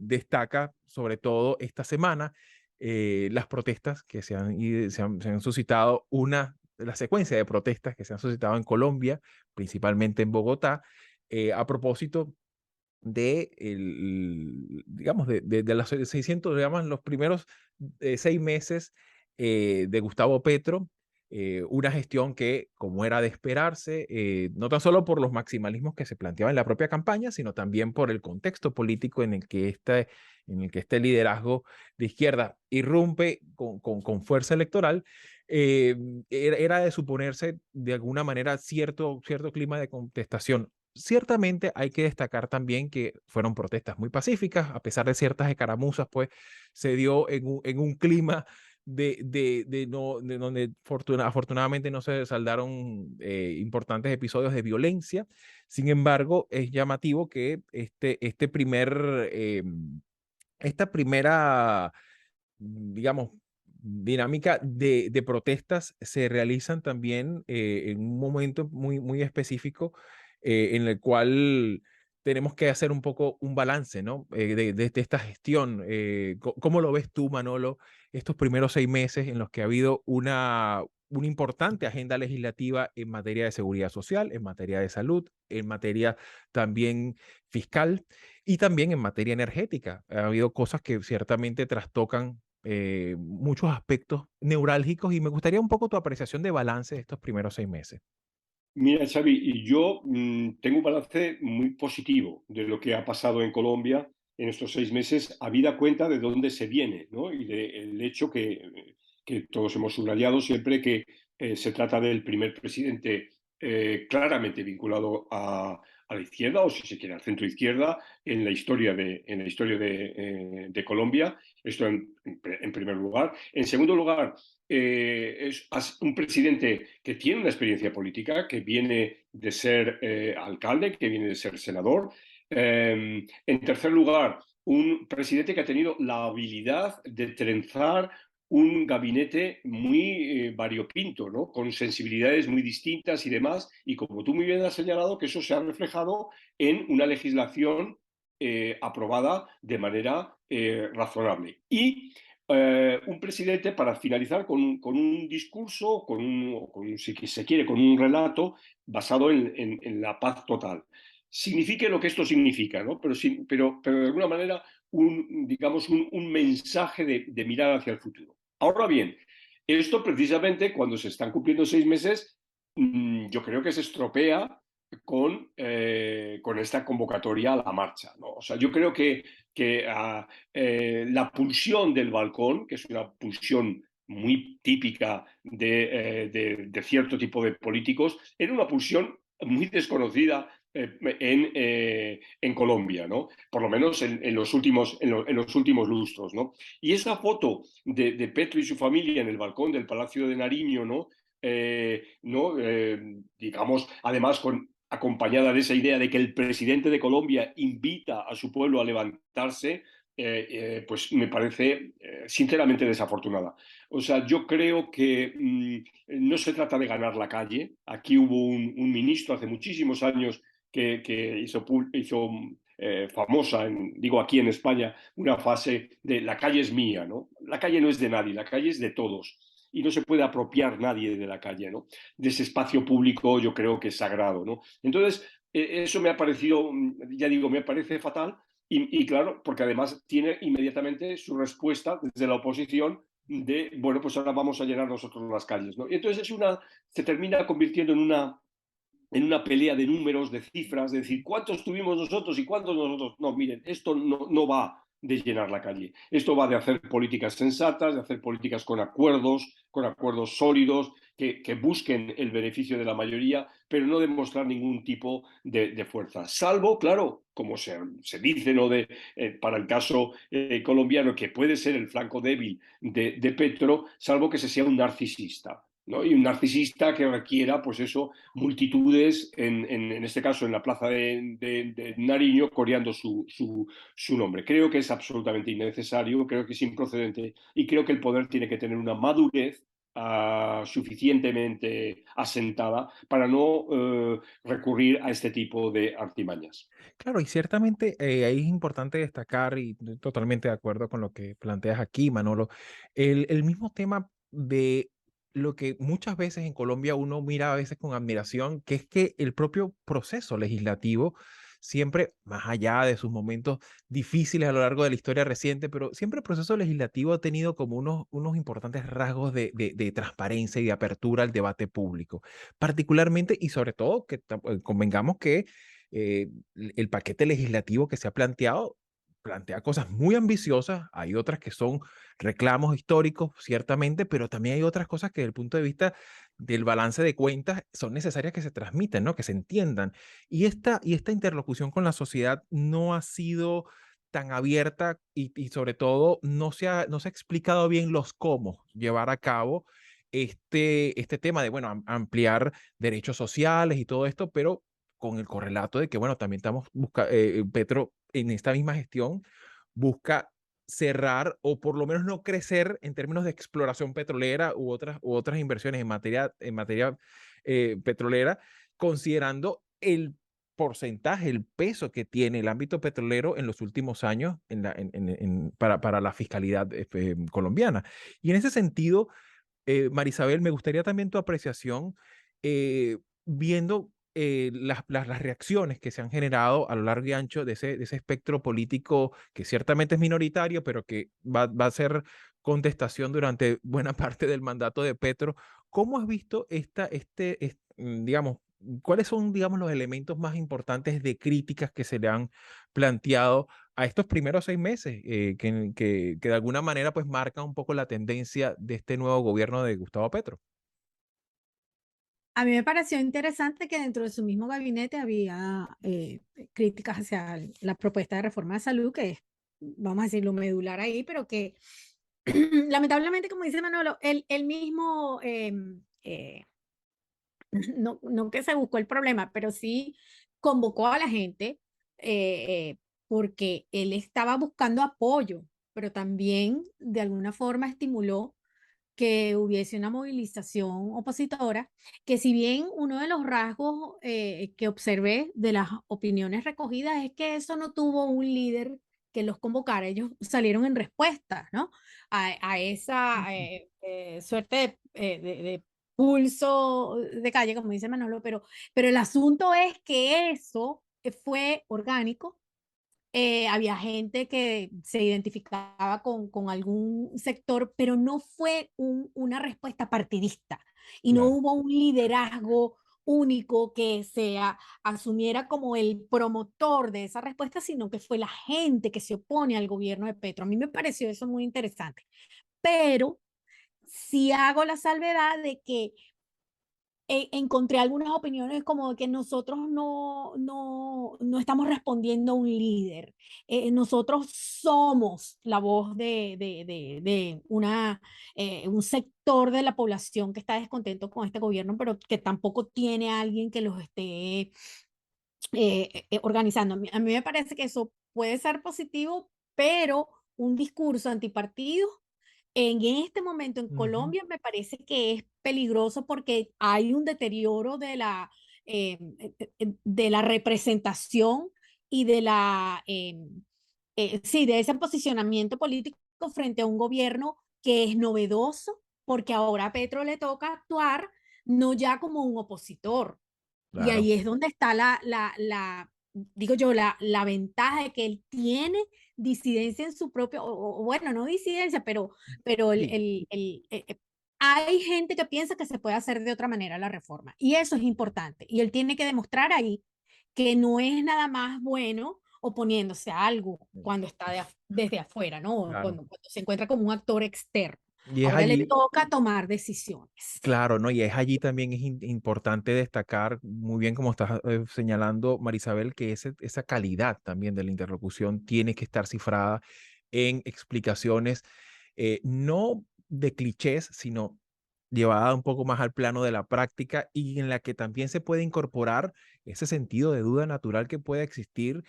destaca sobre todo esta semana las protestas que se han suscitado, la secuencia de protestas que se han suscitado en Colombia, principalmente en Bogotá, a propósito digamos, de los 600, digamos, los primeros 6 meses de Gustavo Petro, una gestión que, como era de esperarse, no tan solo por los maximalismos que se planteaban en la propia campaña, sino también por el contexto político en el que este liderazgo de izquierda irrumpe con fuerza electoral. eh, era de suponerse de alguna manera cierto clima de contestación. Ciertamente hay que destacar también que fueron protestas muy pacíficas, a pesar de ciertas escaramuzas, pues se dio en un clima de donde afortunadamente no se saldaron importantes episodios de violencia. Sin embargo, es llamativo que esta primera, digamos, dinámica de protestas se realizan también en un momento muy, muy específico en el cual tenemos que hacer un poco un balance, ¿no? De esta gestión. ¿Cómo lo ves tú, Manolo, estos primeros 6 meses en los que ha habido una importante agenda legislativa en materia de seguridad social, en materia de salud, en materia también fiscal y también en materia energética? Ha habido cosas que ciertamente trastocan muchos aspectos neurálgicos y me gustaría un poco tu apreciación de balance de estos primeros 6 meses. Mira, Xavi, y yo tengo un balance muy positivo de lo que ha pasado en Colombia en estos 6 meses, habida cuenta de dónde se viene, ¿no? Y del hecho que todos hemos subrayado siempre que se trata del primer presidente claramente vinculado a la izquierda, o si se quiere, al centro izquierda, en la historia de Colombia. Esto en primer lugar. En segundo lugar, es un presidente que tiene una experiencia política, que viene de ser alcalde, que viene de ser senador. En tercer lugar, un presidente que ha tenido la habilidad de trenzar un gabinete muy variopinto, ¿no? Con sensibilidades muy distintas y demás, y como tú muy bien has señalado, que eso se ha reflejado en una legislación aprobada de manera razonable. Y un presidente, para finalizar, con un discurso, si se quiere, con un relato basado en la paz total. Signifique lo que esto significa, ¿no? Pero de alguna manera, digamos, un mensaje de mirar hacia el futuro. Ahora bien, esto precisamente cuando se están cumpliendo 6 meses, yo creo que se estropea con esta convocatoria a la marcha, ¿no? O sea, yo creo que la pulsión del balcón, que es una pulsión muy típica de cierto tipo de políticos, era una pulsión muy desconocida en Colombia, ¿no? Por lo menos en los últimos lustros, ¿no? Y esa foto de Petro y su familia en el balcón del Palacio de Nariño, ¿no? Digamos, además acompañada de esa idea de que el presidente de Colombia invita a su pueblo a levantarse, pues me parece sinceramente desafortunada. O sea, yo creo que no se trata de ganar la calle. Aquí hubo un ministro hace muchísimos años que hizo famosa, digo aquí en España, una frase de la calle es mía, ¿no? La calle no es de nadie, la calle es de todos. Y no se puede apropiar nadie de la calle, ¿no? De ese espacio público yo creo que es sagrado, ¿no? Entonces, eso me ha parecido, ya digo, me parece fatal y claro, porque además tiene inmediatamente su respuesta desde la oposición de, bueno, pues ahora vamos a llenar nosotros las calles, ¿no? Y entonces se termina convirtiendo en una pelea de números, de cifras, de decir cuántos tuvimos nosotros y cuántos nosotros. No, miren, esto no va de llenar la calle. Esto va de hacer políticas sensatas, de hacer políticas con acuerdos sólidos, que busquen el beneficio de la mayoría, pero no demostrar ningún tipo de fuerza. Salvo, claro, como se dice, ¿no? Para el caso colombiano, que puede ser el flanco débil de Petro, salvo que se sea un narcisista, ¿no? Y un narcisista que requiera, pues eso, multitudes, en este caso en la plaza de Nariño, coreando su nombre. Creo que es absolutamente innecesario, creo que es improcedente y creo que el poder tiene que tener una madurez suficientemente asentada para no recurrir a este tipo de artimañas. Claro, y ciertamente ahí es importante destacar, y estoy totalmente de acuerdo con lo que planteas aquí, Manolo, el mismo tema de lo que muchas veces en Colombia uno mira a veces con admiración, que es que el propio proceso legislativo, siempre, más allá de sus momentos difíciles a lo largo de la historia reciente, pero siempre el proceso legislativo ha tenido como unos importantes rasgos de transparencia y de apertura al debate público, particularmente y sobre todo que convengamos que eh, el paquete legislativo que se ha planteado plantea cosas muy ambiciosas, hay otras que son reclamos históricos, ciertamente, pero también hay otras cosas que desde el punto de vista del balance de cuentas son necesarias que se transmiten, ¿no? Que se entiendan. Y esta interlocución con la sociedad no ha sido tan abierta y sobre todo no se ha explicado bien los cómo llevar a cabo este tema de, bueno, ampliar derechos sociales y todo esto, pero con el correlato de que, bueno, también estamos buscando, Petro en esta misma gestión busca cerrar o por lo menos no crecer en términos de exploración petrolera u otras inversiones en materia petrolera, considerando el porcentaje, el peso que tiene el ámbito petrolero en los últimos años para la fiscalidad colombiana. Y en ese sentido, Marisabel, me gustaría también tu apreciación viendo las reacciones que se han generado a lo largo y ancho de ese espectro político que ciertamente es minoritario, pero que va a ser contestación durante buena parte del mandato de Petro. ¿Cómo has visto digamos, cuáles son, digamos, los elementos más importantes de críticas que se le han planteado a estos primeros 6 meses, que de alguna manera pues marca un poco la tendencia de este nuevo gobierno de Gustavo Petro? A mí me pareció interesante que dentro de su mismo gabinete había críticas hacia la propuesta de reforma de salud, que es, vamos a decirlo, medular ahí, pero que lamentablemente, como dice Manolo, él mismo, no que se buscó el problema, pero sí convocó a la gente porque él estaba buscando apoyo, pero también de alguna forma estimuló que hubiese una movilización opositora, que si bien uno de los rasgos que observé de las opiniones recogidas es que eso no tuvo un líder que los convocara, ellos salieron en respuesta, ¿no? A esa Ujú. suerte de pulso de calle, como dice Manolo, pero el asunto es que eso fue orgánico, había gente que se identificaba con algún sector, pero no fue una respuesta partidista y no Claro. hubo un liderazgo único que asumiera como el promotor de esa respuesta, sino que fue la gente que se opone al gobierno de Petro. A mí me pareció eso muy interesante, pero sí hago la salvedad de que encontré algunas opiniones como que nosotros no estamos respondiendo a un líder. Nosotros somos la voz de un sector de la población que está descontento con este gobierno, pero que tampoco tiene a alguien que los esté organizando. A mí me parece que eso puede ser positivo, pero un discurso antipartido en este momento en Ujú. Colombia me parece que es peligroso porque hay un deterioro de la representación y sí, de ese posicionamiento político frente a un gobierno que es novedoso, porque ahora a Petro le toca actuar no ya como un opositor. Y Claro. ahí es donde está digo yo, la ventaja de que él tiene disidencia en su propio, o bueno, no disidencia, pero Sí. hay gente que piensa que se puede hacer de otra manera la reforma. Y eso es importante. Y él tiene que demostrar ahí que no es nada más bueno oponiéndose a algo cuando está desde afuera, ¿no? Claro. Cuando se encuentra como un actor externo. Y es Ahora le allí, toca tomar decisiones. claro, ¿no? Y es allí también es importante destacar, muy bien como estás señalando, Marisabel, que esa calidad también de la interlocución tiene que estar cifrada en explicaciones, no de clichés, sino llevada un poco más al plano de la práctica y en la que también se puede incorporar ese sentido de duda natural que puede existir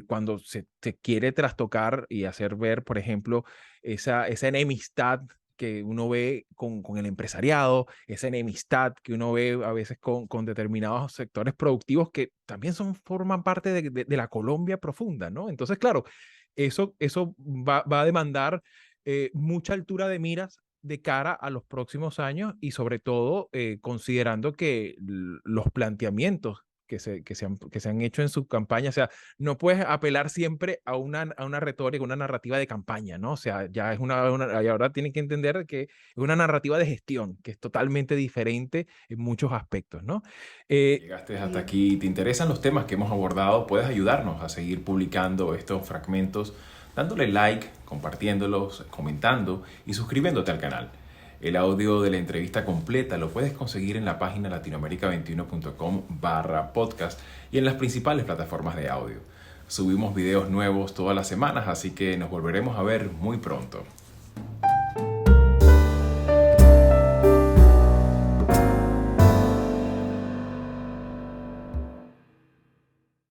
cuando se quiere trastocar y hacer ver, por ejemplo, esa enemistad que uno ve con el empresariado, esa enemistad que uno ve a veces con determinados sectores productivos que también forman parte de la Colombia profunda, ¿no? Entonces, claro, eso va a demandar mucha altura de miras de cara a los próximos años y sobre todo considerando que los planteamientos que se han hecho en su campaña, o sea, no puedes apelar siempre a una retórica, una narrativa de campaña, ¿no? O sea, ya es y ahora tienen que entender que es una narrativa de gestión, que es totalmente diferente en muchos aspectos, ¿no? Llegaste hasta aquí y te interesan los temas que hemos abordado, puedes ayudarnos a seguir publicando estos fragmentos dándole like, compartiéndolos, comentando y suscribiéndote al canal. El audio de la entrevista completa lo puedes conseguir en la página latinoamerica21.com/podcast y en las principales plataformas de audio. Subimos videos nuevos todas las semanas, así que nos volveremos a ver muy pronto.